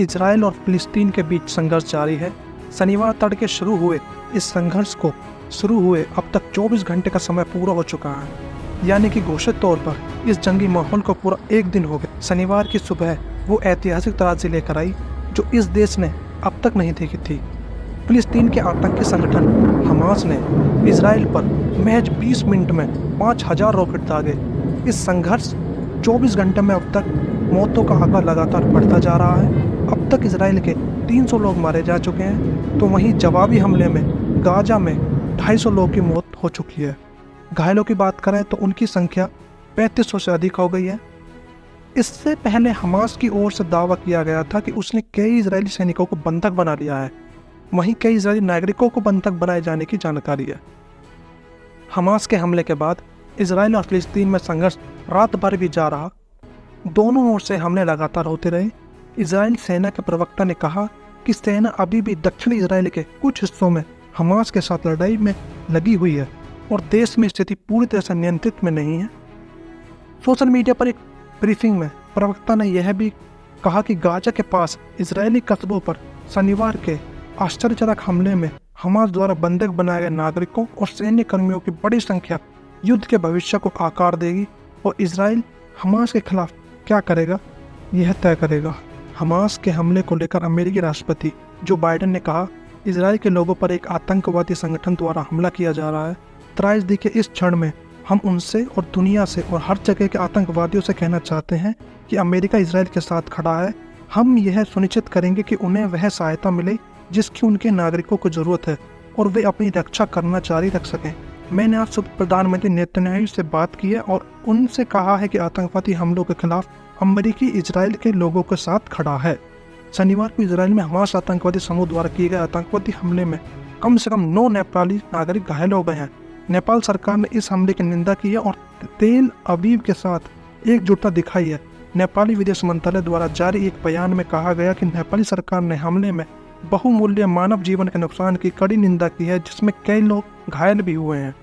Israel और फिलिस्तीन के बीच संघर्ष जारी है। शनिवार तड़के शुरू हुए इस संघर्ष को शुरू हुए अब तक 24 घंटे का समय पूरा हो चुका है, यानी कि घोषित तौर पर इस जंगी माहौल को पूरा एक दिन हो गया। शनिवार की सुबह वो ऐतिहासिक तराजी लेकर आई जो इस देश ने अब तक नहीं देखी थी। फिलिस्तीन के आतंकी संगठन हमास ने इजराइल पर महज 20 मिनट में 5000 रॉकेट दागे। इस संघर्ष 24 घंटे में अब तक मौतों का आंकड़ा लगातार बढ़ता जा रहा है। अब तक इजराइल के 300 लोग मारे जा चुके हैं, तो वहीं जवाबी हमले में गाजा में 250 लोगों की मौत हो चुकी है। घायलों की बात करें तो उनकी संख्या 3500 से अधिक हो गई है। इससे पहले हमास की ओर से दावा किया गया था कि उसने कई इजरायली सैनिकों को बंधक बना लिया है। वहीं कई इजरायली नागरिकों को बंधक बनाए जाने की जानकारी है। हमास के हमले के बाद इजराइल और फिलिस्तीन में संघर्ष रात भर भी जा रहा। दोनों ओर से हमले लगातार होते रहे। इजराइल सेना के प्रवक्ता ने कहा कि सेना अभी भी दक्षिणी इजराइल के कुछ हिस्सों में हमास के साथ लड़ाई में लगी हुई है और देश में स्थिति पूरी तरह से नियंत्रित में नहीं है। सोशल मीडिया पर एक ब्रीफिंग में प्रवक्ता ने यह भी कहा कि गाजा के पास इजरायली कस्बों पर शनिवार के आश्चर्यजनक हमले में हमास द्वारा बंधक बनाए गए नागरिकों और सैन्य कर्मियों की बड़ी संख्या युद्ध के भविष्य को आकार देगी और इजराइल हमास के खिलाफ क्या करेगा यह तय करेगा। हमास के हमले को लेकर अमेरिकी राष्ट्रपति जो बाइडेन ने कहा, इजराइल के लोगों पर एक आतंकवादी संगठन द्वारा हमला किया जा रहा है। त्रासदी के इस क्षण में हम उनसे और दुनिया से और हर जगह के आतंकवादियों से कहना चाहते हैं कि अमेरिका इजराइल के साथ खड़ा है। हम यह सुनिश्चित करेंगे कि उन्हें वह सहायता मिले जिसकी उनके नागरिकों को जरूरत है और वे अपनी रक्षा करना जारी रख सकें। मैंने आज सुबह प्रधानमंत्री नेतन्याहू से बात की है और उनसे कहा है कि आतंकवादी हमलों के खिलाफ अमेरिकी इजराइल के लोगों के साथ खड़ा है। शनिवार को इजराइल में हमास आतंकवादी समूह द्वारा किए गए आतंकवादी हमले में कम से कम 9 नेपाली नागरिक घायल हो गए हैं। नेपाल सरकार ने इस हमले की निंदा की है और तेल अवीव के साथ एकजुटता दिखाई है। नेपाली विदेश मंत्रालय द्वारा जारी एक बयान में कहा गया कि नेपाली सरकार ने हमले में बहुमूल्य मानव जीवन के नुकसान की कड़ी निंदा की है, जिसमें कई लोग घायल भी हुए हैं।